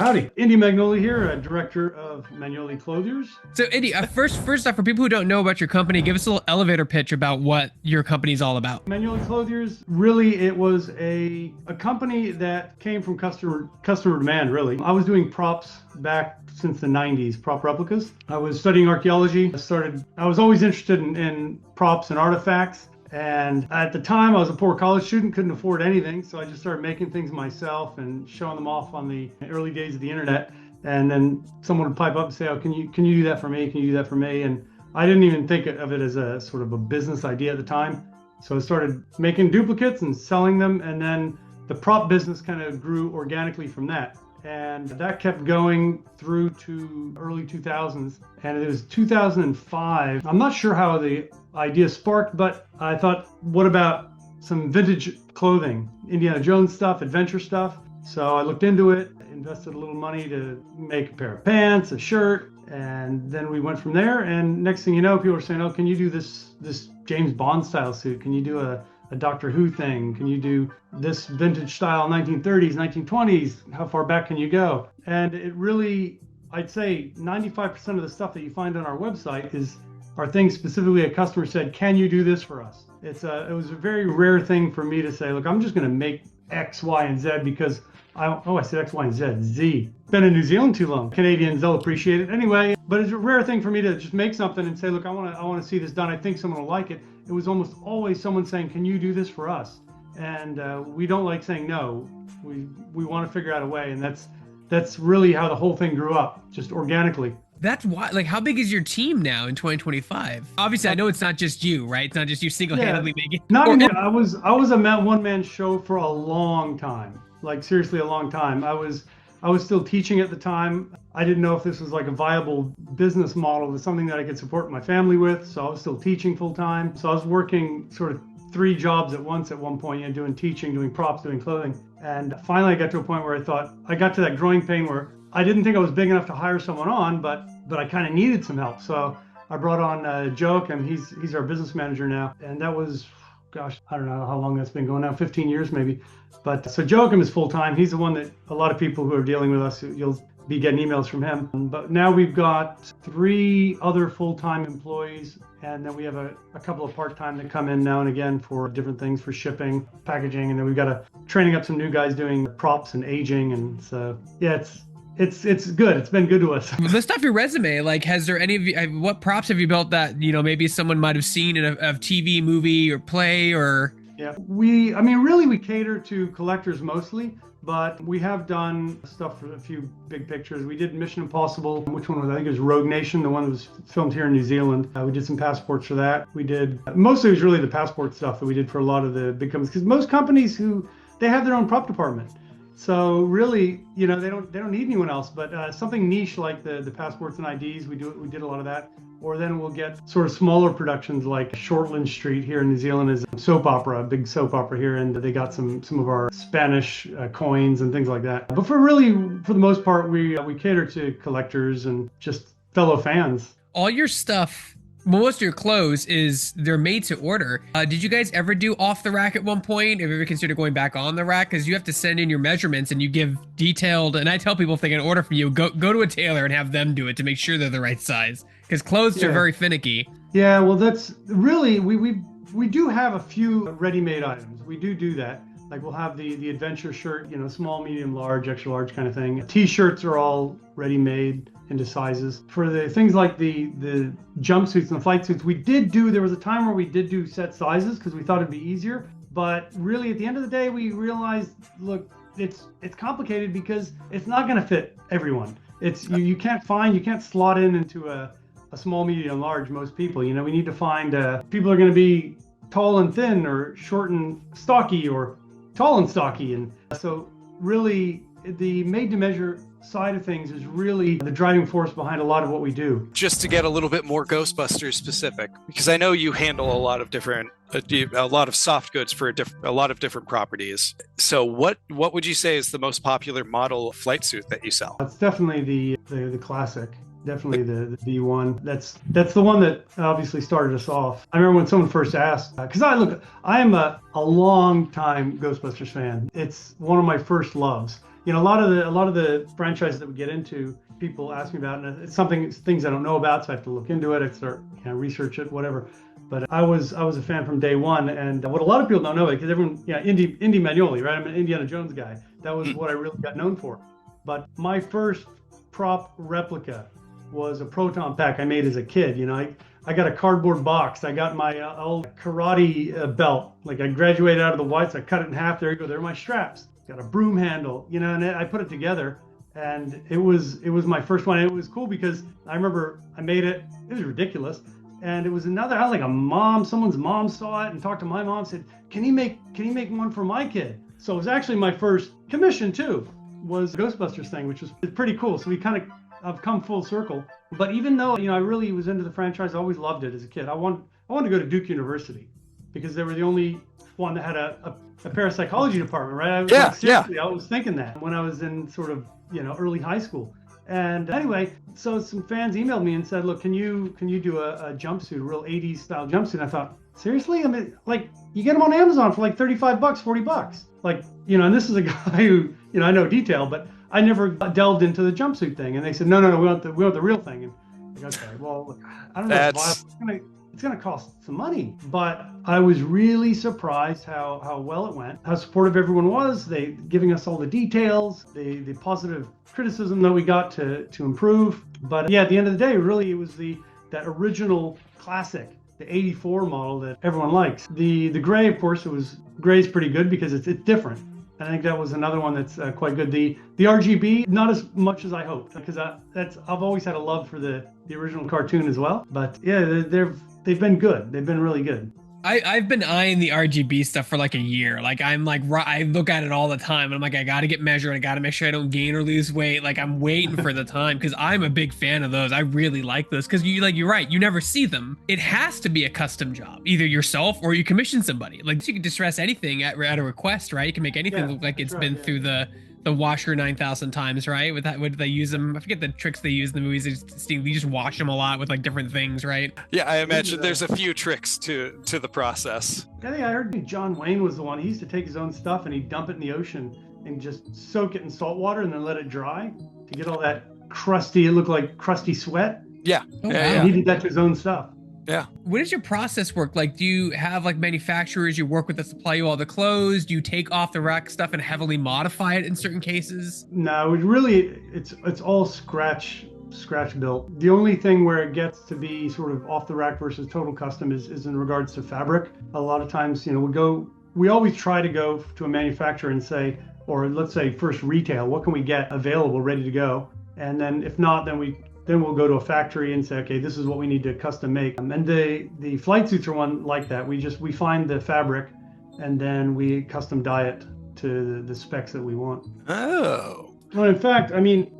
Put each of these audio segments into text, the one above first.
Howdy, Indy Magnoli here, director of Magnoli Clothiers. So, Indy, first off, for people who don't know about your company, give us a little elevator pitch about what your company is all about. Magnoli Clothiers, really, it was a company that came from customer demand, really. I was doing props back since the 90s, prop replicas. I was studying archaeology. I was always interested in props and artifacts. And at the time, I was a poor college student, couldn't afford anything. So I just started making things myself and showing them off on the early days of the internet. And then someone would pipe up and say, oh, can you do that for me? Can you do that for me? And I didn't even think of it as a sort of a business idea at the time. So I started making duplicates and selling them. And then the prop business kind of grew organically from that. And that kept going through to early 2000s. And it was 2005. I'm not sure how the idea sparked, but I thought, what about some vintage clothing, Indiana Jones stuff, adventure stuff? So I looked into it, invested a little money to make a pair of pants, a shirt, and then we went from there. And next thing you know, people are saying, oh, can you do this James Bond style suit? Can you do a Doctor Who thing? Can you do this vintage style 1930s, 1920s? How far back can you go? And it really, I'd say 95% of the stuff that you find on our website are things specifically a customer said, can you do this for us? It was a very rare thing for me to say, look, I'm just going to make X, Y, and Z because I said X, Y, and Z, Z. Been in New Zealand too long. Canadians, they'll appreciate it anyway. But it's a rare thing for me to just make something and say, look, I want to see this done. I think someone will like it. It was almost always someone saying, can you do this for us? And we don't like saying no. We want to figure out a way. And that's really how the whole thing grew up, just organically. That's why, like, how big is your team now in 2025? Obviously, I know it's not just you, right? It's not just you single-handedly making. Not even. I was a one-man show for a long time, like seriously a long time. I was still teaching at the time. I didn't know if this was like a viable business model, was something that I could support my family with. So I was still teaching full time. So I was working sort of 3 jobs at once at one point, doing teaching, doing props, doing clothing. And finally I got to a point where I got to that growing pain where I didn't think I was big enough to hire someone on, but I kind of needed some help. So I brought on Joachim. He's our business manager now. And that was, gosh, I don't know how long that's been going now, 15 years maybe. But so Joachim is full-time. He's the one that a lot of people who are dealing with us, you'll be getting emails from him. But now we've got 3 other full-time employees. And then we have a couple of part-time that come in now and again for different things, for shipping, packaging. And then we've got training up some new guys doing props and aging. And so, yeah, it's good. It's been good to us. List off your resume. Like, has there any of you, what props have you built that, maybe someone might have seen in a TV, movie, or play, or? Yeah, really we cater to collectors mostly, but we have done stuff for a few big pictures. We did Mission Impossible. Which one was it? I think it was Rogue Nation, the one that was filmed here in New Zealand. We did some passports for that. We did, mostly it was really the passport stuff that we did for a lot of the big companies, because most companies they have their own prop department. So really, they don't need anyone else, but something niche like the passports and IDs, we did a lot of that. Or then we'll get sort of smaller productions like Shortland Street here in New Zealand is a soap opera, a big soap opera here, and they got some of our Spanish coins and things like that. But for the most part, we cater to collectors and just fellow fans. All your stuff, most of your clothes they're made to order. Did you guys ever do off the rack at one point? Have you ever considered going back on the rack? Because you have to send in your measurements and you give detailed, and I tell people if they can order from you, go to a tailor and have them do it to make sure they're the right size. Because clothes are very finicky. Yeah, well, that's really, we do have a few ready-made items. We do that. Like we'll have the adventure shirt, small, medium, large, extra large kind of thing. T-shirts are all ready-made into sizes. For the things like the jumpsuits and the flight suits, there was a time where we did do set sizes because we thought it'd be easier. But really, at the end of the day, we realized, look, it's complicated because it's not going to fit everyone. You can't slot into a small, medium, large, most people. We need to find people are going to be tall and thin, or short and stocky, or tall and stocky. And so really the made to measure side of things is really the driving force behind a lot of what we do. Just to get a little bit more Ghostbusters specific, because I know you handle a lot of soft goods for a lot of different properties. So what would you say is the most popular model flight suit that you sell? It's definitely the classic. Definitely the V1. That's the one that obviously started us off. I remember when someone first asked, because I am a long time Ghostbusters fan. It's one of my first loves. You know, a lot of the franchises that we get into, people ask me about, and it's things I don't know about, so I have to look into it. I start, research it, whatever. But I was a fan from day one, and what a lot of people don't know, because everyone, Indy Magnoli, right? I'm an Indiana Jones guy. That was what I really got known for. But my first prop replica was a proton pack I made as a kid. You know, I got a cardboard box. I got my old karate belt. Like I graduated out of the whites. I cut it in half. There you go. There are my straps. Got a broom handle. You know, and I put it together. And it was my first one. And it was cool because I remember I made it. It was ridiculous. And it was someone's mom saw it and talked to my mom, said, can you make one for my kid? So it was actually my first commission too, was Ghostbusters thing, which was pretty cool. So I've come full circle. But even though, I really was into the franchise, I always loved it as a kid. I wanted to go to Duke University because they were the only one that had a parapsychology department, right? I was thinking that when I was in sort of, early high school. And anyway, so some fans emailed me and said, look, can you do a jumpsuit, a real 80s style jumpsuit? And I thought, seriously? I mean, like, you get them on Amazon for like $35, $40. Like, and this is a guy who, I know detail, but I never delved into the jumpsuit thing. And they said, no, we want the real thing. And I go, okay, well, look, I don't know. It's going to cost some money. But I was really surprised how well it went, how supportive everyone was. They giving us all the details, the positive criticism that we got to improve. But yeah, at the end of the day, really, it was that original classic, the 84 model that everyone likes. The gray, of course, gray's pretty good because it's different. I think that was another one that's quite good. The RGB, not as much as I hoped, because I've always had a love for the original cartoon as well. But yeah, they've been good. They've been really good. I've been eyeing the RGB stuff for like a year. Like I look at it all the time and I'm like, I got to get measured. I got to make sure I don't gain or lose weight. Like I'm waiting for the time because I'm a big fan of those. I really like those because you're right. You never see them. It has to be a custom job, either yourself or you commission somebody. Like you can distress anything at a request, right? You can make anything look like it's been through the washer 9,000 times, right? Would they use them? I forget the tricks they use in the movies. You just wash them a lot with like different things, right? Yeah, I imagine there's a few tricks to the process. I think I heard John Wayne was the one. He used to take his own stuff and he'd dump it in the ocean and just soak it in salt water and then let it dry to get all that crusty, it looked like crusty sweat. Yeah. And he did that to his own stuff. Yeah. What does your process work like? Do you have like manufacturers you work with that supply you all the clothes? Do you take off the rack stuff and heavily modify it in certain cases? No, it's all scratch built. The only thing where it gets to be sort of off the rack versus total custom is in regards to fabric. A lot of times, we always try to go to a manufacturer and say, or let's say first retail, what can we get available, ready to go? And then if not, then we'll go to a factory and say, okay, this is what we need to custom make. And the flight suits are one like that. We find the fabric and then we custom dye it to the specs that we want. Oh. Well, in fact,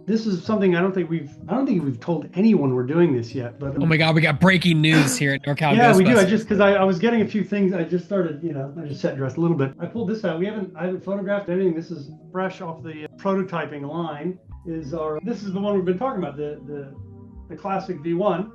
this is something I don't think we've told anyone we're doing this yet. But oh my God, we got breaking news here at NorCal. Yeah, Ghostbusters. we do. Because I was getting a few things. I just started, I just set dressed a little bit. I pulled this out. I haven't photographed anything. This is fresh off the prototyping line. This is the one we've been talking about, the classic V1,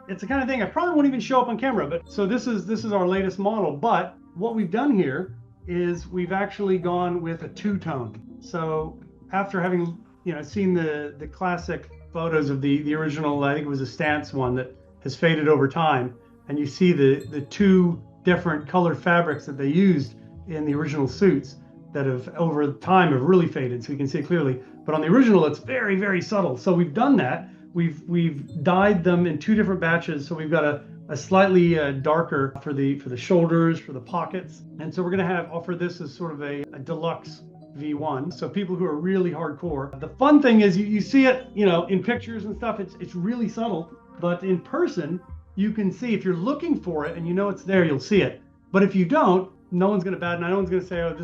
it's the kind of thing I probably won't even show up on camera. But so this is our latest model. But what we've done here is we've actually gone with a two-tone. So after having seen the classic photos of the original, I think it was a Stance one that has faded over time, and you see the two different colored fabrics that they used in the original suits that have over time have really faded, so you can see it clearly. But on the original, it's very, very subtle. So we've done that. We've dyed them in two different batches. So we've got a slightly darker for the shoulders, for the pockets. And so we're going to offer this as sort of a deluxe V1. So people who are really hardcore. The fun thing is you see it, in pictures and stuff, it's really subtle. But in person, you can see, if you're looking for it and it's there, you'll see it. But if you don't, no one's going to bat an eye. No one's going to say, oh,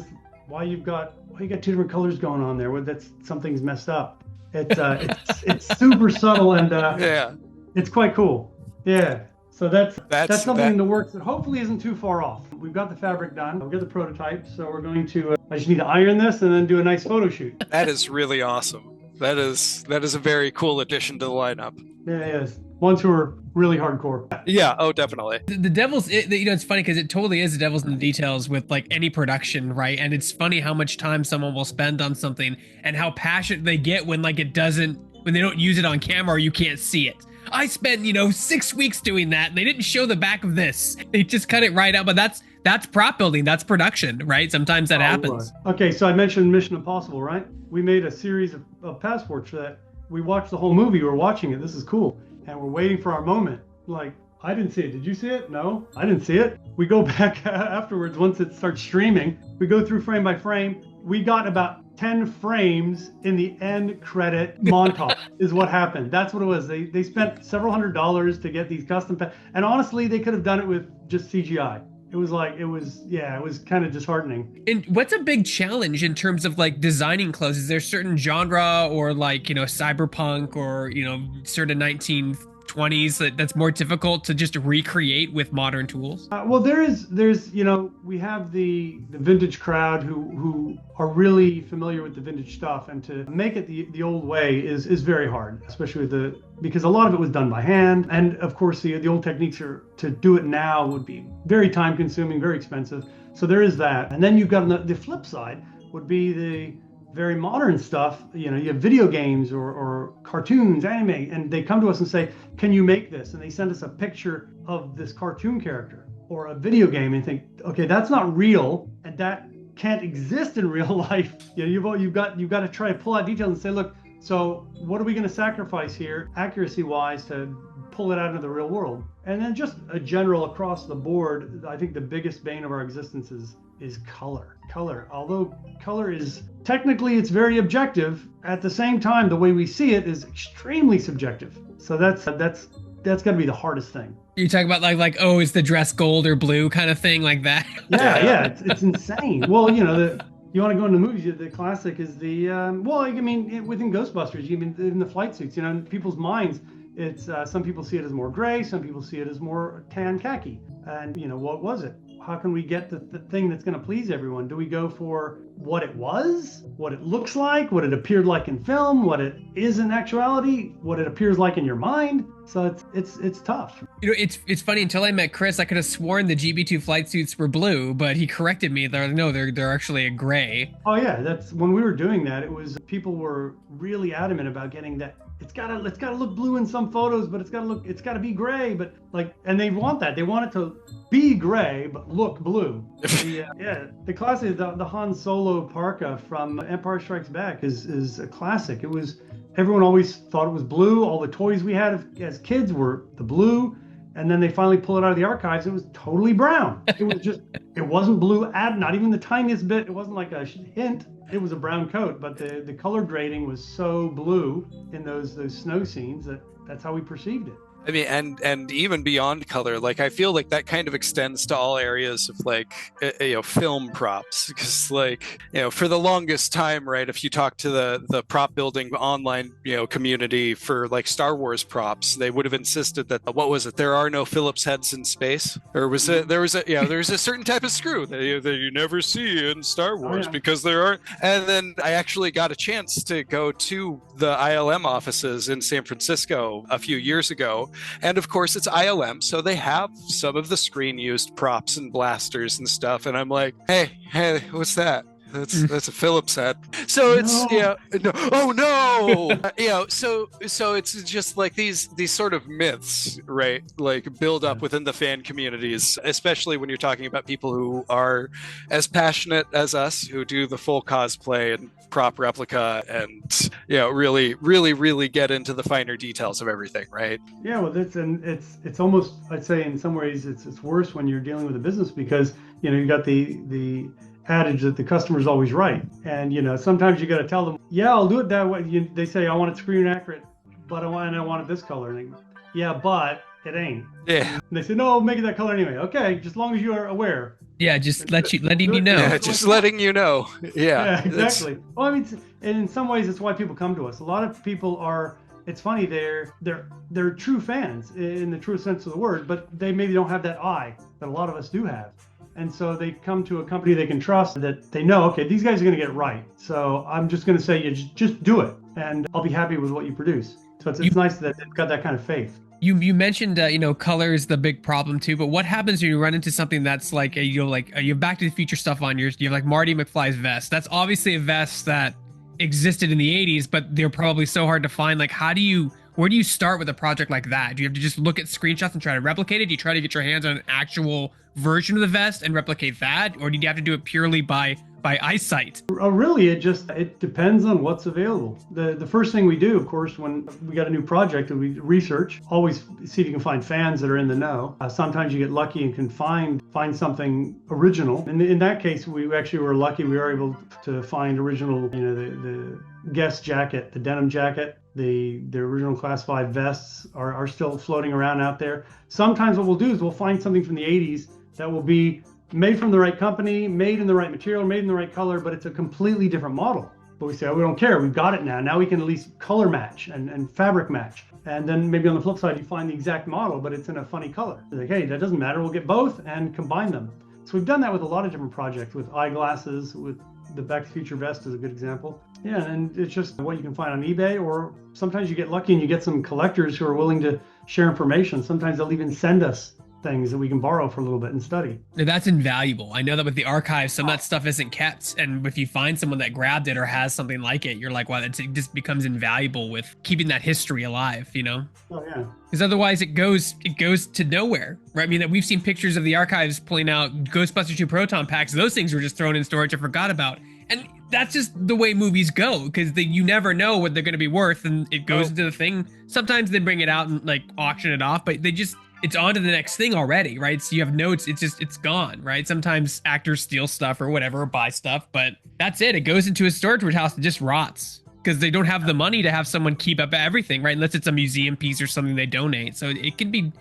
why you got two different colors going on there? Well, something's messed up. It's super subtle and it's quite cool. Yeah. So that's something in the works that hopefully isn't too far off. We've got the fabric done. We've got the prototype. So we're going to. I just need to iron this and then do a nice photo shoot. That is really awesome. That is a very cool addition to the lineup. Yeah, it is. ones who are really hardcore. Yeah. Oh, definitely. The devil's, it's funny because it totally is the devil's in the details with like any production, right? And it's funny how much time someone will spend on something and how passionate they get when like when they don't use it on camera or you can't see it. I spent, 6 weeks doing that and they didn't show the back of this. They just cut it right out. But that's prop building. That's production, right? Sometimes that happens. Right. Okay, so I mentioned Mission Impossible, right? We made a series of passports for that. We watched the whole movie. We're watching it. This is cool. And we're waiting for our moment. Like, I didn't see it. Did you see it? No, I didn't see it. We go back afterwards once it starts streaming. We go through frame by frame. We got about 10 frames in the end credit montage is what happened. That's what it was. They spent several $100s to get these custom and honestly, they could have done it with just CGI. It was kind of disheartening. And what's a big challenge in terms of like designing clothes? Is there certain genre or like, cyberpunk or, certain 1920s that's more difficult to just recreate with modern tools? Well, there's we have the vintage crowd who are really familiar with the vintage stuff, and to make it the old way is very hard, especially because a lot of it was done by hand, and of course the old techniques to do it now would be very time consuming, very expensive. So there is that, and then you've got the flip side would be the very modern stuff. You have video games or cartoons, anime, and they come to us and say, can you make this? And they send us a picture of this cartoon character or a video game and think, okay, that's not real and that can't exist in real life. You've got to try to pull out details and say, look, so what are we going to sacrifice here accuracy wise to pull it out into the real world? And then just a general across the board, I think the biggest bane of our existence is color. Although color is technically it's very objective, at the same time the way we see it is extremely subjective. So that's got to be the hardest thing. You talk about like oh, is the dress gold or blue kind of thing like that? Yeah, it's insane. Well, you want to go into movies, the classic is within Ghostbusters, even in the flight suits, in people's minds, it's some people see it as more gray, some people see it as more tan khaki. And what was it? How can we get the thing that's going to please everyone? Do we go for what it was, what it looks like, what it appeared like in film, what it is in actuality, what it appears like in your mind? So it's tough. It's funny. Until I met Chris, I could have sworn the GB2 flight suits were blue, but he corrected me. They're actually a gray. Oh yeah, that's when we were doing that. It was people were really adamant about getting that. It's gotta look blue in some photos, but it's gotta be gray. But and they want that. They want it to be gray but look blue. The classic, the Han Solo parka from Empire Strikes Back is a classic. It was. Everyone always thought it was blue. All the toys we had as kids were the blue. And then they finally pull it out of the archives. It was totally brown. It wasn't blue, not even the tiniest bit. It wasn't like a hint. It was a brown coat, but the color grading was so blue in those snow scenes that's how we perceived it. I mean, and even beyond color, I feel like that kind of extends to all areas of film props, because for the longest time, right, if you talk to the prop building online community for Star Wars props, they would have insisted that what was it? There are no Phillips heads in space, or was it? There was a certain type of screw that you never see in Star Wars because there aren't. And then I actually got a chance to go to the ILM offices in San Francisco a few years ago. And of course, it's ILM, so they have some of the screen-used props and blasters and stuff. And I'm like, hey, what's that? That's a Phillips head. So it's oh no, so it's just these sort of myths, right? Build up within the fan communities, especially when you're talking about people who are as passionate as us, who do the full cosplay and prop replica, and really get into the finer details of everything, right? Yeah, well, it's almost, I'd say in some ways it's worse when you're dealing with a business, because you got the adage that the customer's always right, and sometimes you got to tell them, I'll do it that way. They say, I want it screen accurate, but I want it this color, and but it ain't. Yeah. And they say, no, I'll make it that color anyway. Okay, just as long as you are aware. Yeah, just letting you know. Yeah, just letting you know. Yeah, exactly. Well, I mean, and in some ways, it's why people come to us. A lot of people are. It's funny, they're true fans in the truest sense of the word, but they maybe don't have that eye that a lot of us do have. And so they come to a company they can trust, that they know, okay, these guys are going to get it right. So I'm just going to say, just do it, and I'll be happy with what you produce. So it's nice that they've got that kind of faith. You mentioned color is the big problem too, but what happens when you run into something that's like you have Back to the Future stuff on yours? You have like Marty McFly's vest. That's obviously a vest that existed in the 80s, but they're probably so hard to find. Like, where do you start with a project like that? Do you have to just look at screenshots and try to replicate it? Do you try to get your hands on an actual version of the vest and replicate that, or do you have to do it purely by eyesight? Really, it depends on what's available. The first thing we do, of course, when we got a new project, and we research, always see if you can find fans that are in the know. Sometimes you get lucky and can find something original. In that case, we actually were lucky. We were able to find original, the guest jacket, the denim jacket, the original Class 5 vests are still floating around out there. Sometimes what we'll do is we'll find something from the 80s that will be made from the right company, made in the right material, made in the right color, but it's a completely different model. But we say, oh, we don't care, we've got it now. Now we can at least color match and fabric match. And then maybe on the flip side, you find the exact model, but it's in a funny color. You're like, hey, that doesn't matter, we'll get both and combine them. So we've done that with a lot of different projects, with eyeglasses, with the Back to the Future vest is a good example. Yeah, and it's just what you can find on eBay, or sometimes you get lucky and you get some collectors who are willing to share information. Sometimes they'll even send us things that we can borrow for a little bit and study. That's invaluable. I know that with the archives, some of that stuff isn't kept, and if you find someone that grabbed it or has something like it, you're like, wow, it just becomes invaluable with keeping that history alive, Oh yeah. Because otherwise it goes to nowhere, right? I mean, that we've seen pictures of the archives pulling out Ghostbusters 2 proton packs. Those things were just thrown in storage and forgot about. And that's just the way movies go, because you never know what they're going to be worth, and it goes into the thing. Sometimes they bring it out and like auction it off, but it's on to the next thing already, right? So you have notes, it's gone, right? Sometimes actors steal stuff or whatever, or buy stuff, but that's it. It goes into a storage warehouse and just rots because they don't have the money to have someone keep up everything, right? Unless it's a museum piece or something they donate. So it could be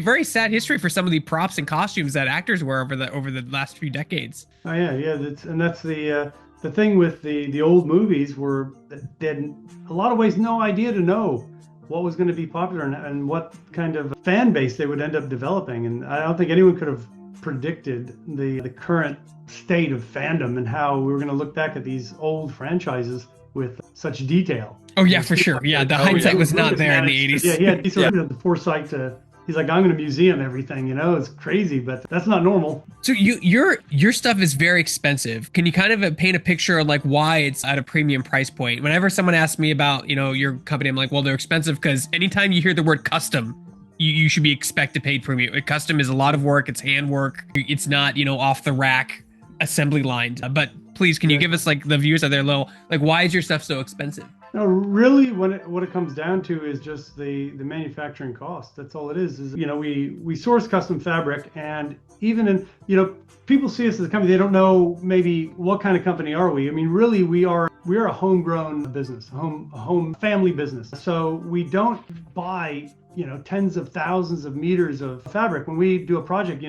very sad history for some of the props and costumes that actors wear over the last few decades. Oh yeah. That's the thing with the old movies, were they had in a lot of ways no idea to know what was going to be popular and what kind of fan base they would end up developing. And I don't think anyone could have predicted the current state of fandom and how we were going to look back at these old franchises with such detail. Oh yeah, for sure. Yeah, the hindsight was not there in the 80s. Yeah, he had the foresight to. He's like, I'm going to museum everything, it's crazy, but that's not normal. So your stuff is very expensive. Can you kind of paint a picture of like why it's at a premium price point? Whenever someone asks me about, your company, I'm like, well, they're expensive because anytime you hear the word custom, you should be expected to pay premium. Custom is a lot of work. It's handwork. It's not, off the rack assembly lined. But please, can you give us like the viewers out there, why is your stuff so expensive? No, really, what it comes down to is just the manufacturing cost. That's all it is. We source custom fabric, and even in people see us as a company, they don't know maybe what kind of company are we. I mean, really, we are a homegrown business, a home family business. So we don't buy tens of thousands of meters of fabric. When we do a project,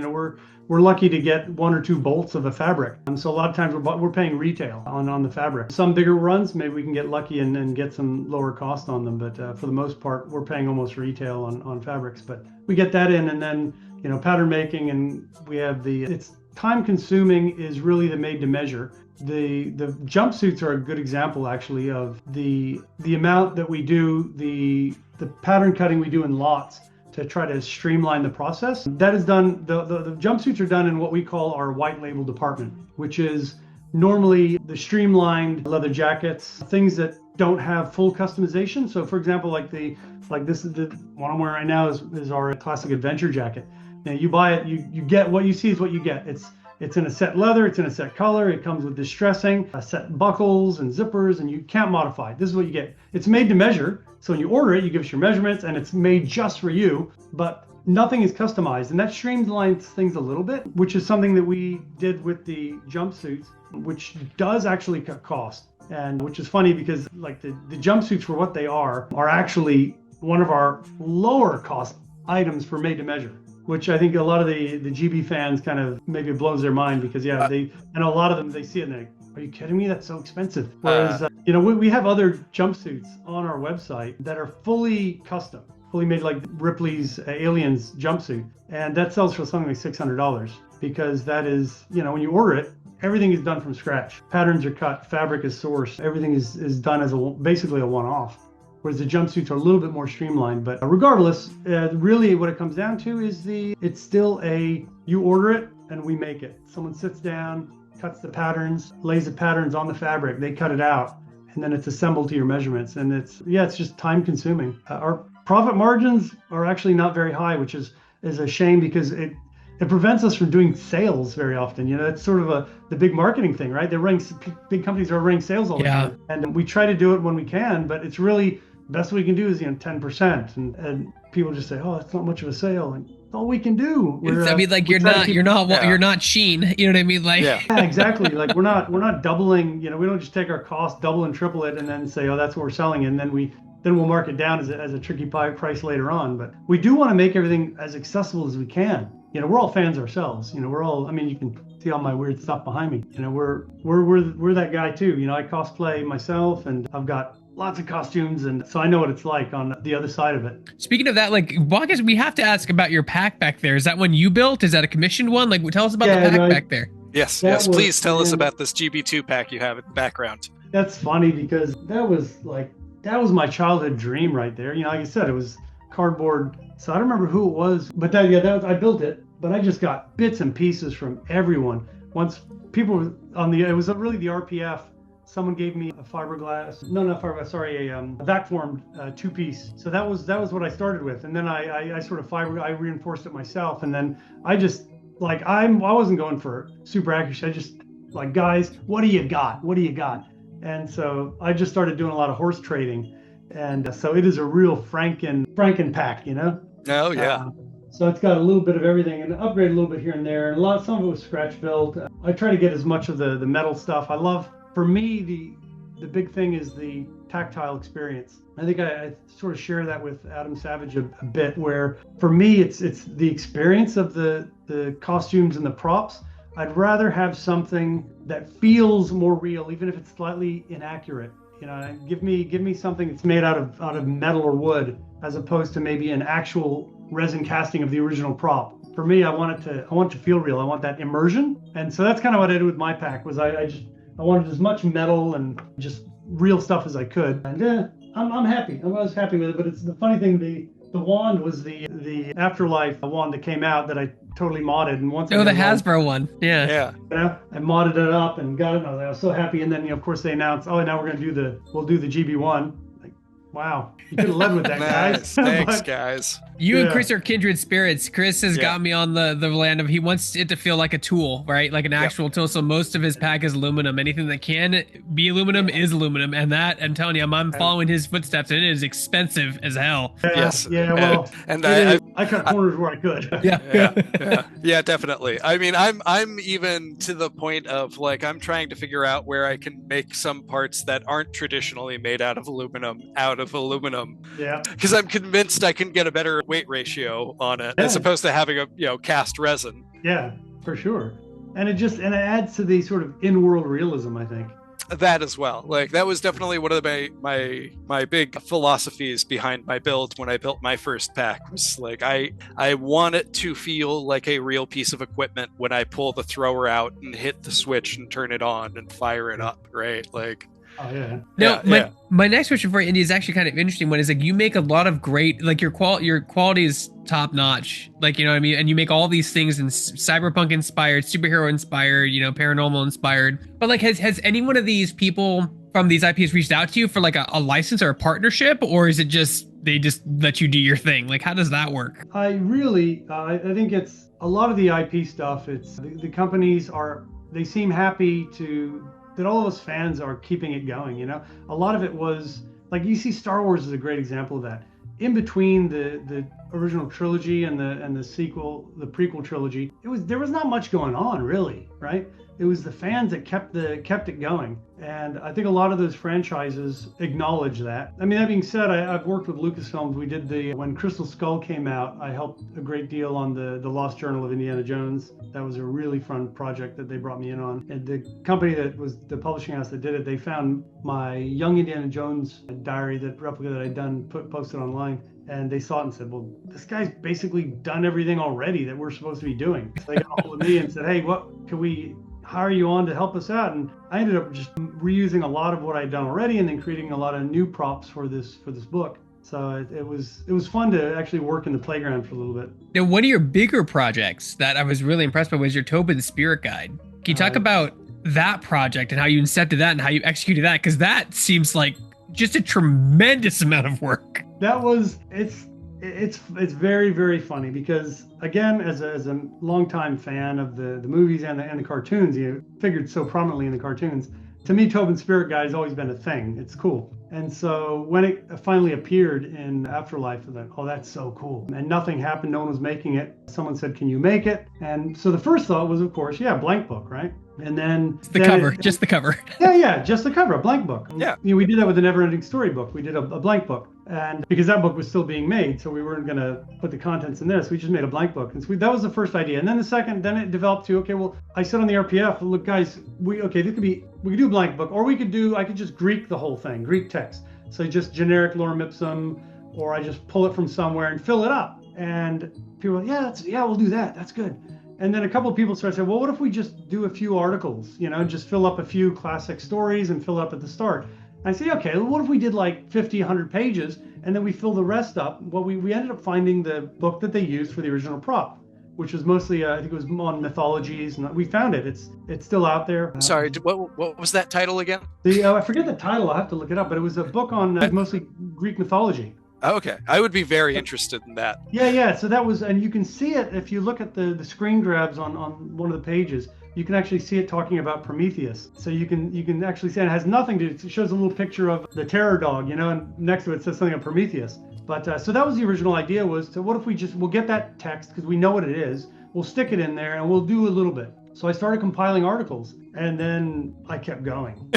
we're lucky to get 1 or 2 bolts of a fabric. So a lot of times we're paying retail on the fabric. Some bigger runs, maybe we can get lucky and get some lower cost on them. But for the most part, we're paying almost retail on fabrics. But we get that in, and then pattern making, and we have it's time consuming is really the made to measure. The jumpsuits are a good example actually of the amount that we do, the pattern cutting we do in lots to try to streamline the process. That is done, the jumpsuits are done in what we call our white label department, which is normally the streamlined leather jackets, things that don't have full customization. So for example, this is the one I'm wearing right now is our classic adventure jacket. Now you buy it, you get what you see is what you get. It's in a set leather, it's in a set color, it comes with distressing, a set buckles and zippers, and you can't modify it. This is what you get. It's made to measure. So when you order it, you give us your measurements and it's made just for you, but nothing is customized. And that streamlines things a little bit, which is something that we did with the jumpsuits, which does actually cut cost. And which is funny because like the jumpsuits for what they are actually one of our lower cost items for made to measure, which I think a lot of the GB fans kind of maybe it blows their mind because I know a lot of them, they see it and they're like, are you kidding me? That's so expensive. Whereas, we have other jumpsuits on our website that are fully custom, fully made, like Ripley's Aliens jumpsuit. And that sells for something like $600 because that is, when you order it, everything is done from scratch. Patterns are cut, fabric is sourced, everything is done as basically a one-off. whereas the jumpsuits are a little bit more streamlined. But regardless, really what it comes down to is it's still you order it and we make it. Someone sits down, cuts the patterns, lays the patterns on the fabric, they cut it out, and then it's assembled to your measurements. And it's just time consuming. Our profit margins are actually not very high, which is a shame because it prevents us from doing sales very often. It's sort of the big marketing thing, right? Big companies are running sales all the time. And we try to do it when we can, but it's really, the best we can do is 10%. And people just say, oh, that's not much of a sale. And that's all we can do. You're not Sheen. You know what I mean? Like, yeah, exactly. Like we're not doubling, we don't just take our cost, double and triple it, and then say, oh, that's what we're selling. And then we'll mark it down as a tricky price later on. But we do want to make everything as accessible as we can. We're all fans ourselves. We're all, you can see all my weird stuff behind me. we're that guy too. I cosplay myself, and I've got lots of costumes, and so I know what it's like on the other side of it. Speaking of that, we have to ask about your pack back there. Is that one you built? Is that a commissioned one? Tell us about the pack back there. Yes, please tell us about this GB2 pack you have in the background. That's funny because that was my childhood dream right there. Like I said, it was cardboard. So I don't remember who it was, but I built it, but I just got bits and pieces from everyone. Once people were it was really the RPF. Someone gave me a vac formed 2-piece. So that was what I started with. And then I sort of I reinforced it myself. And then I just I wasn't going for super accuracy. I just guys, what do you got? What do you got? And so I just started doing a lot of horse trading. And so it is a real Franken pack, Oh, yeah. So it's got a little bit of everything and upgrade a little bit here and there. And some of it was scratch built. I try to get as much of the metal stuff. For me, the big thing is the tactile experience. I think I sort of share that with Adam Savage a bit, where for me, it's the experience of the costumes and the props. I'd rather have something that feels more real, even if it's slightly inaccurate. Give me something that's made out of metal or wood, as opposed to maybe an actual resin casting of the original prop. For me, I want it to feel real. I want that immersion, and so that's kind of what I did with my pack. Was I wanted as much metal and just real stuff as I could, and I'm happy. I was happy with it. But it's the funny thing. The wand was the Afterlife wand that came out that I totally modded, and once the Hasbro one, yeah. I modded it up and got it. And I was so happy, and then of course they announced, oh, now we'll do the GB1. Wow, you could have led with that, guys. Thanks, guys. You and Chris are kindred spirits. Chris has got me on the land of, he wants it to feel like a tool, right? Like an actual tool. So most of his pack is aluminum. Anything that can be aluminum is aluminum. And that, I'm telling you, I'm following his footsteps, and it is expensive as hell. Yes. Yeah, well, and I cut corners where I could. Yeah, definitely. I mean, I'm even to the point of I'm trying to figure out where I can make some parts that aren't traditionally made out of aluminum. Yeah. Because I'm convinced I can get a better weight ratio on it as opposed to having a cast resin. Yeah, for sure. And it adds to the sort of in-world realism, I think. That as well. That was definitely one of my big philosophies behind my build when I built my first pack. Was I want it to feel like a real piece of equipment when I pull the thrower out and hit the switch and turn it on and fire it up, right? Oh yeah. Now, my next question for you, Indy, is actually kind of interesting one. Is you make a lot of great, your quality is top notch. You know what I mean? And you make all these things in cyberpunk inspired, superhero inspired, paranormal inspired. But has any one of these people from these IPs reached out to you for a license or a partnership, or is it just they just let you do your thing? How does that work? I think it's a lot of the IP stuff. It's the companies they seem happy that all of us fans are keeping it going. A lot of it was you see Star Wars is a great example of that. In between the original trilogy and the sequel, the prequel trilogy, there was not much going on really, right? It was the fans that kept it going. And I think a lot of those franchises acknowledge that. I mean, that being said, I've worked with Lucasfilms. We did when Crystal Skull came out, I helped a great deal on the Lost Journal of Indiana Jones. That was a really fun project that they brought me in on. And the company that was the publishing house that did it, they found my Young Indiana Jones diary, that replica that I'd done, posted online. And they saw it and said, well, this guy's basically done everything already that we're supposed to be doing. So they got a hold of me and said, hey, what can we hire you on to help us out. And I ended up just reusing a lot of what I'd done already, and then creating a lot of new props for this book. So it was fun to actually work in the playground for a little bit. Now, one of your bigger projects that I was really impressed by was your Tobin Spirit Guide. Can you talk about that project and how you incepted that and how you executed that? Because that seems like just a tremendous amount of work. It's very, very funny because, again, as a longtime fan of the movies and the cartoons, you figured so prominently in the cartoons. To me, Tobin Spirit Guide has always been a thing. It's cool. And so when it finally appeared in Afterlife, I was like, oh, that's so cool. And nothing happened. No one was making it. Someone said, can you make it? And so the first thought was, of course, yeah, blank book, right? And then just the cover. Just the cover, a blank book. Yeah. We did that with the Neverending Story book. We did a blank book. And because that book was still being made, so we weren't going to put the contents in there. So we just made a blank book. And so that was the first idea. And then the second, then it developed to, okay, well, I said on the RPF, look, guys, we could do a blank book, or I could just Greek the whole thing, Greek text. So just generic lorem ipsum, or I just pull it from somewhere and fill it up. And people were, yeah, we'll do that. That's good. And then a couple of people started saying, well, what if we just do a few articles, just fill up a few classic stories and fill up at the start. I say, okay, well, what if we did like 50, 100 pages, and then we fill the rest up? Well, we ended up finding the book that they used for the original prop, which was mostly, I think it was on mythologies, and we found it. It's still out there. Sorry, what was that title again? I forget the title. I'll have to look it up, but it was a book on mostly Greek mythology. Okay, I would be very interested in that. Yeah. So that was, and you can see it if you look at the screen grabs on one of the pages. You can actually see it talking about Prometheus. So you can actually see it has nothing to. It shows a little picture of the terror dog, and next to it says something on Prometheus. But so that was the original idea, was to what if we'll get that text because we know what it is. We'll stick it in there and we'll do a little bit. So I started compiling articles, and then I kept going.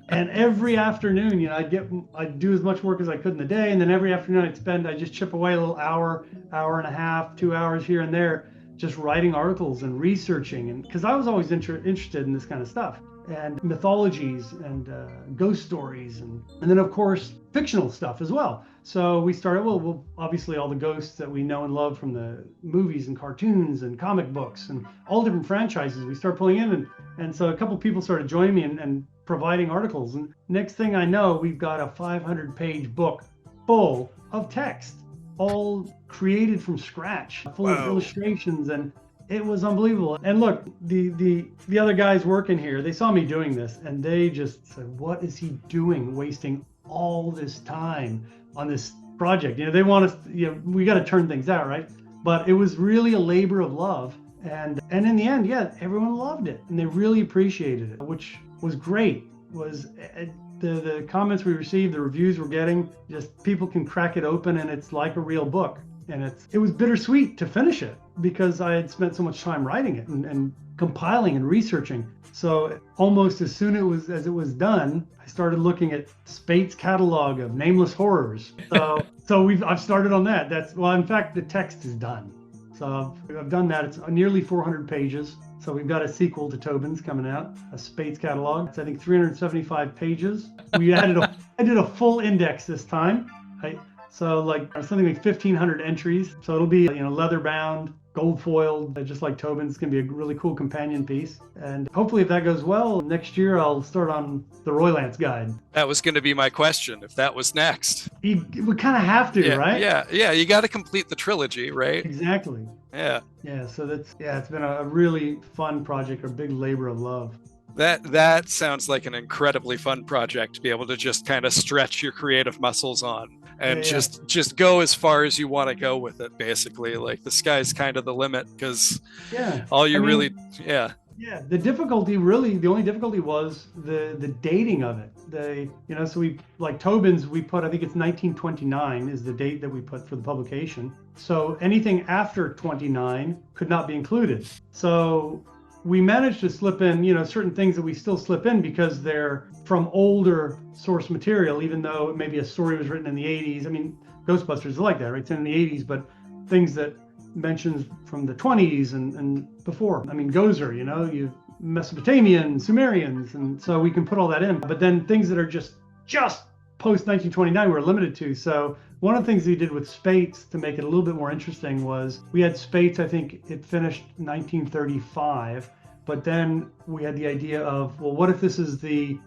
And every afternoon, I'd do as much work as I could in the day, and then every afternoon I'd just chip away a little hour and a half, 2 hours here and there, just writing articles and researching, and because I was always interested in this kind of stuff, and mythologies and ghost stories, and then of course fictional stuff as well. So we started, well, obviously all the ghosts that we know and love from the movies and cartoons and comic books and all different franchises we started pulling in, and so a couple people started joining me and providing articles, and next thing I know, we've got a 500-page book full of text, all created from scratch, full of illustrations, and it was unbelievable. And look, the other guys working here, they saw me doing this, and they just said, what is he doing, wasting all this time on this project? They want us, we got to turn things out, right? But it was really a labor of love, and in the end, everyone loved it, and they really appreciated it, which was great. Was the comments we received, the reviews we're getting, just people can crack it open and it's like a real book. And it was bittersweet to finish it because I had spent so much time writing it and compiling and researching. So almost as soon as it was done, I started looking at Spate's catalog of nameless horrors. So I've started on that. In fact, the text is done. So I've done that. It's nearly 400 pages. So we've got a sequel to Tobin's coming out, a Spate's catalog. It's, I think, 375 pages. I did a full index this time. So like something like 1,500 entries. So it'll be, leather bound, gold foiled, just like Tobin's. It's going to be a really cool companion piece. And hopefully if that goes well, next year I'll start on the Roylance guide. That was going to be my question, if that was next. We kind of have to, right? Yeah. You got to complete the trilogy, right? Exactly. Yeah. Yeah. So it's been a really fun project, a big labor of love. That sounds like an incredibly fun project to be able to just kind of stretch your creative muscles on and just go as far as you want to go with it, basically. Like the sky's kind of the limit because the only difficulty was the dating of it. So we, like Tobin's, we put, I think it's 1929 is the date that we put for the publication. So anything after 29 could not be included. So we managed to slip in, certain things that we still slip in because they're from older source material, even though maybe a story was written in the 80s. I mean, Ghostbusters is like that, right? It's in the 80s, but things that mentions from the 20s and before. I mean, Gozer, you Mesopotamian, Sumerians, and so we can put all that in. But then things that are just post 1929 we're limited to. So one of the things we did with Spates to make it a little bit more interesting was we had Spates, I think it finished 1935. But then we had the idea of, well, what if this is the,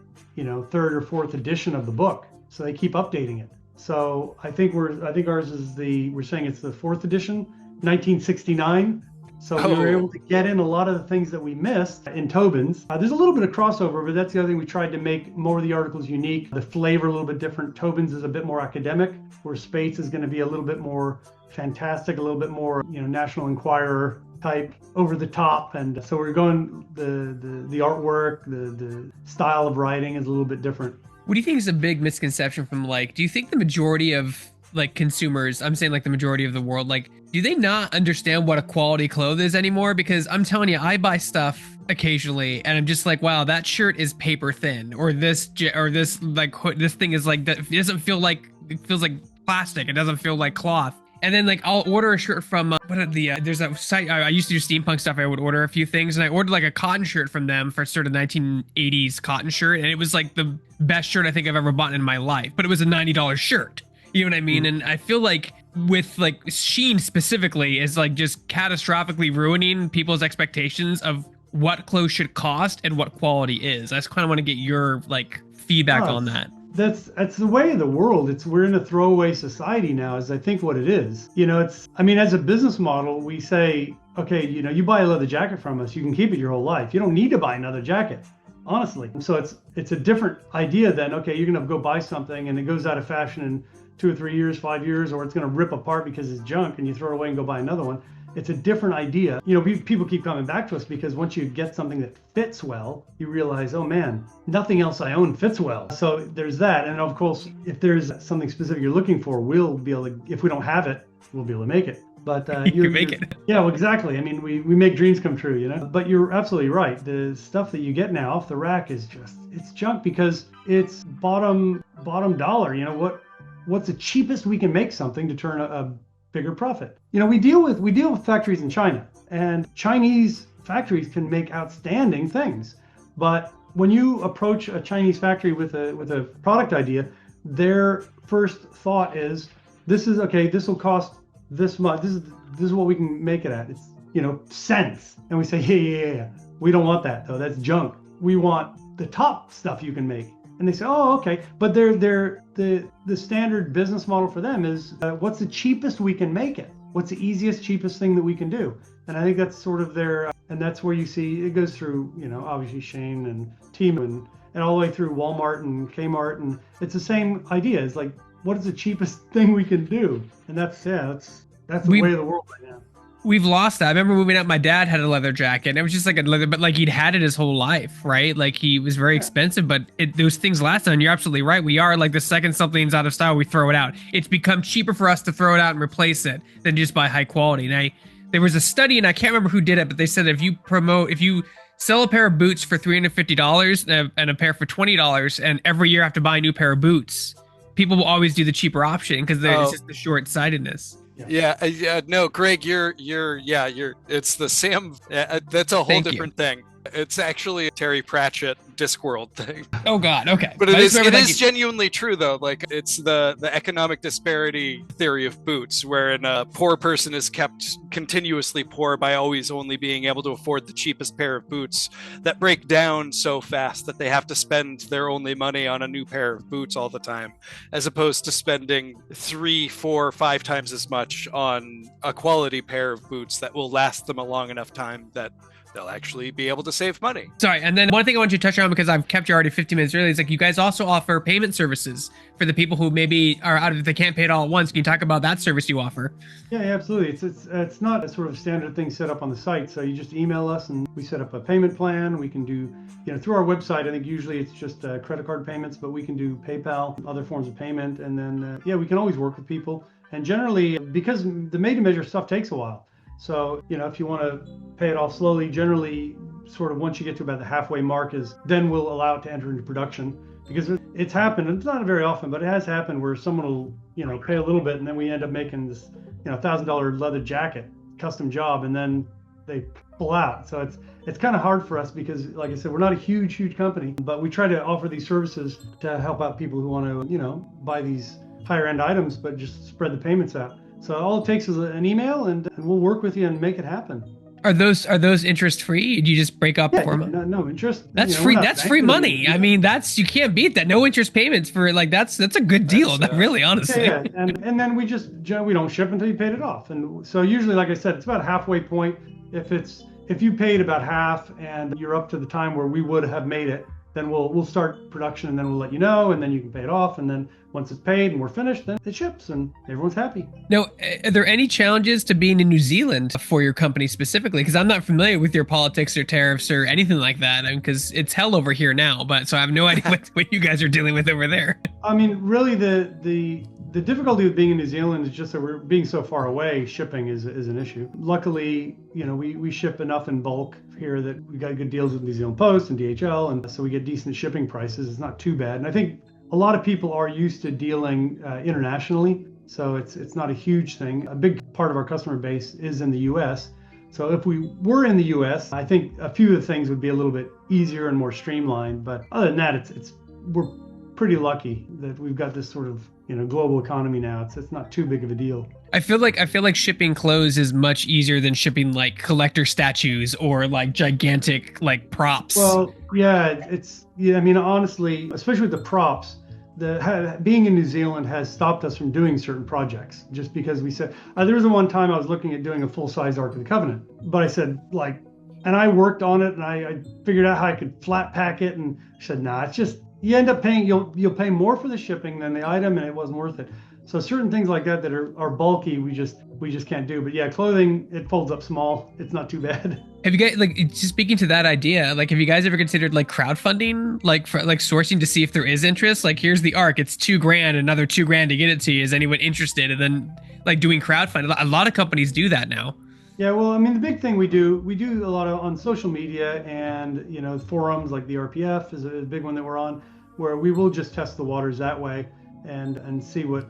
third or fourth edition of the book? So they keep updating it. So I think ours is we're saying it's the fourth edition, 1969. So we were able to get in a lot of the things that we missed in Tobin's. There's a little bit of crossover, but that's the other thing. We tried to make more of the articles unique, the flavor a little bit different. Tobin's is a bit more academic, where Spates is going to be a little bit more fantastic, a little bit more, National Enquirer type, over the top. And so we're going, the artwork, the style of writing is a little bit different. What do you think is a big misconception from, do you think the majority of consumers, I'm saying the majority of the world, do they not understand what a quality cloth is anymore? Because I'm telling you, I buy stuff occasionally and I'm just like, wow, that shirt is paper thin, or this thing is that it doesn't feel like, it feels like plastic. It doesn't feel like cloth. And then I'll order a shirt from there's that site, I used to do steampunk stuff. I would order a few things and I ordered a cotton shirt from them for sort of 1980s cotton shirt. And it was the best shirt I think I've ever bought in my life, but it was a $90 shirt. You know what I mean? And I feel with Shein specifically is just catastrophically ruining people's expectations of what clothes should cost and what quality is. I just kind of want to get your feedback on that. That's the way of the world. We're in a throwaway society now, is I think what it is. As a business model, we say, okay, you buy a leather jacket from us, you can keep it your whole life. You don't need to buy another jacket, honestly. So it's a different idea than, okay, you're going to go buy something and it goes out of fashion in 2 or 3 years, 5 years, or it's going to rip apart because it's junk and you throw it away and go buy another one. It's a different idea. People keep coming back to us because once you get something that fits well, you realize, oh man, nothing else I own fits well. So there's that. And of course, if there's something specific you're looking for, we'll be able to, if we don't have it, we'll be able to make it. But you can make it. Yeah, well, exactly. We make dreams come true, But you're absolutely right. The stuff that you get now off the rack is it's junk because it's bottom dollar. What's the cheapest we can make something to turn a bigger profit? We deal with factories in China, and Chinese factories can make outstanding things. But when you approach a Chinese factory with a product idea, their first thought is, this will cost this much. This is what we can make it at. It's cents. And we say, yeah. We don't want that though. That's junk. We want the top stuff you can make. And they say, oh, okay. But the standard business model for them is, what's the cheapest we can make it? What's the easiest, cheapest thing that we can do? And I think that's sort of their, and that's where you see it goes through, obviously Shane and Temu and all the way through Walmart and Kmart. And it's the same idea. It's what is the cheapest thing we can do? And that's the way of the world right now. We've lost that. I remember moving out, my dad had a leather jacket and it was just a leather, but he'd had it his whole life, right? He was very expensive, but those things last. And you're absolutely right. We are the second something's out of style, we throw it out. It's become cheaper for us to throw it out and replace it than just buy high quality. And there was a study, and I can't remember who did it, but they said if you sell a pair of boots for $350 and a pair for $20, and every year have to buy a new pair of boots, people will always do the cheaper option because it's just the short-sightedness. Yeah. No, Greg, it's the Sam. That's a whole different thing. It's actually a Terry Pratchett Discworld thing. Oh God, okay. But it is genuinely true though. It's the economic disparity theory of boots, wherein a poor person is kept continuously poor by always only being able to afford the cheapest pair of boots that break down so fast that they have to spend their only money on a new pair of boots all the time, as opposed to spending 3, 4, 5 times as much on a quality pair of boots that will last them a long enough time that they'll actually be able to save money. Sorry, and then one thing I want you to touch on, because I've kept you already 15 minutes early, is you guys also offer payment services for the people who maybe are out of, they can't pay it all at once. Can you talk about that service you offer? Yeah, absolutely. It's not a sort of standard thing set up on the site. So you just email us and we set up a payment plan. We can do, through our website, I think usually it's just credit card payments, but we can do PayPal, other forms of payment. And then, we can always work with people. And generally, because the made-to-measure stuff takes a while. So, if you want to pay it off slowly, generally sort of once you get to about the halfway mark then we'll allow it to enter into production. Because it's happened, and it's not very often, but it has happened where someone will, pay a little bit and then we end up making this, $1,000 leather jacket, custom job, and then they pull out. So it's kind of hard for us because, like I said, we're not a huge company, but we try to offer these services to help out people who want to, buy these higher end items, but just spread the payments out. So all it takes is an email and we'll work with you and make it happen. Are those interest free? Do you just break up Yeah, for them? no interest. That's You know, free. we're not That's free banking on money. it. I mean, you can't beat that. No interest payments for like that's a good deal. That's, Really, Yeah, honestly. yeah, and then we don't ship until you paid it off, and so usually, like I said, it's about a halfway point. If you paid about half and you're up to the time where we would have made it, then we'll start production, and then we'll let you know, and then you can pay it off, and then once it's paid and we're finished, then it ships and everyone's happy. Now, are there any challenges to being in New Zealand for your company specifically? Because I'm not familiar with your politics or tariffs or anything like that. Because it's hell over here now, but so I have no idea what you guys are dealing with over there. I mean, really, the difficulty with being in New Zealand is just that we're being so far away. Shipping is an issue. Luckily, we ship enough in bulk here that we got good deals with New Zealand Post and DHL, and so we get decent shipping prices. It's not too bad, and I think a lot of people are used to dealing internationally, so it's not a huge thing. A big part of our customer base is in the U.S. So if we were in the U.S., I think a few of the things would be a little bit easier and more streamlined. But other than that, we're pretty lucky that we've got this sort of global economy now. It's not too big of a deal. I feel like shipping clothes is much easier than shipping like collector statues or like gigantic like props. Well, yeah, I mean, honestly, especially with the props, being in New Zealand has stopped us from doing certain projects just because we said there was one time I was looking at doing a full-size Ark of the Covenant, but I said and I worked on it and I figured out how I could flat pack it, and I said, nah, it's just you end up paying you'll pay more for the shipping than the item, and it wasn't worth it. So certain things like that are bulky, we just can't do. But yeah, clothing, it folds up small. It's not too bad. Have you guys just speaking to that idea? Like, have you guys ever considered like crowdfunding, like for like sourcing to see if there is interest? Like, here's the Ark, it's $2,000, another $2,000 to get it to you. Is anyone interested? And then like doing crowdfunding. A lot of companies do that now. Yeah, well, I mean, the big thing we do a lot of on social media and forums like the RPF is a big one that we're on, where we will just test the waters that way and see what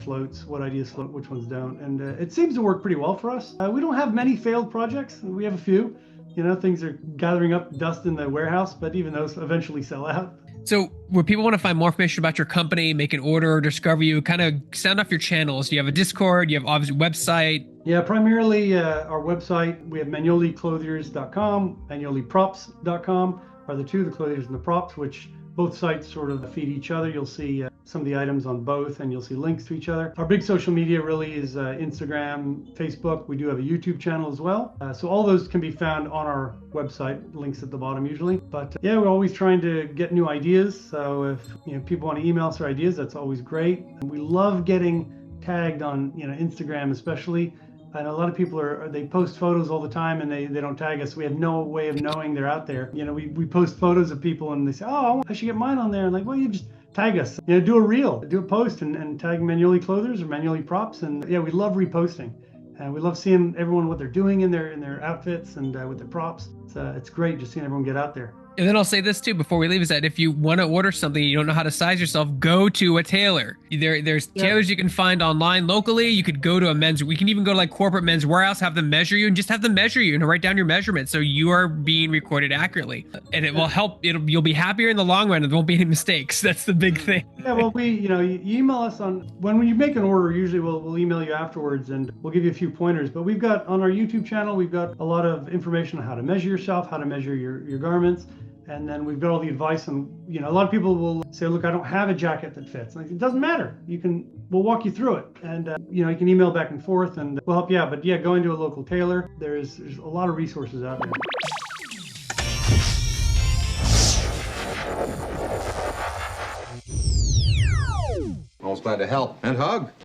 floats, what ideas float, which ones don't, and it seems to work pretty well for us. We don't have many failed projects. We have a few. Things are gathering up dust in the warehouse, but even those eventually sell out. So where people want to find more information about your company, make an order, or discover you, kind of sound off your channels. You have a Discord, you have obviously a website. Yeah, primarily our website. We have MagnoliClothiers.com, MagnoliProps.com are the two, the clothiers and the props, which both sites sort of feed each other. You'll see some of the items on both, and you'll see links to each other. Our big social media really is Instagram, Facebook. We do have a YouTube channel as well. So all those can be found on our website, links at the bottom usually. But yeah, we're always trying to get new ideas. So if people want to email us their ideas, that's always great. And we love getting tagged on Instagram especially. And a lot of people they post photos all the time and they don't tag us. We have no way of knowing they're out there. We post photos of people and they say, oh, I should get mine on there. And like, well, you just tag us. Do a reel, do a post and tag Magnoli Clothiers or Magnoli Props. And yeah, we love reposting. And we love seeing everyone what they're doing in their outfits and with their props. It's great just seeing everyone get out there. And then I'll say this too before we leave, is that if you want to order something, you don't know how to size yourself, go to a tailor. There's tailors you can find online locally. You could go to we can even go to like corporate Men's Warehouse, have them measure you and just have them measure you and write down your measurements so you are being recorded accurately. And it will help. You'll be happier in the long run and there won't be any mistakes. That's the big thing. Yeah, well, you email us when you make an order, usually we'll email you afterwards and we'll give you a few pointers. But we've got on our YouTube channel, we've got a lot of information on how to measure yourself, how to measure your garments. And then we've got all the advice on, a lot of people will say, look, I don't have a jacket that fits. Like, it doesn't matter. We'll walk you through it. And, you can email back and forth and we'll help you out. But yeah, going to a local tailor, there's a lot of resources out there. Always glad to help and hug.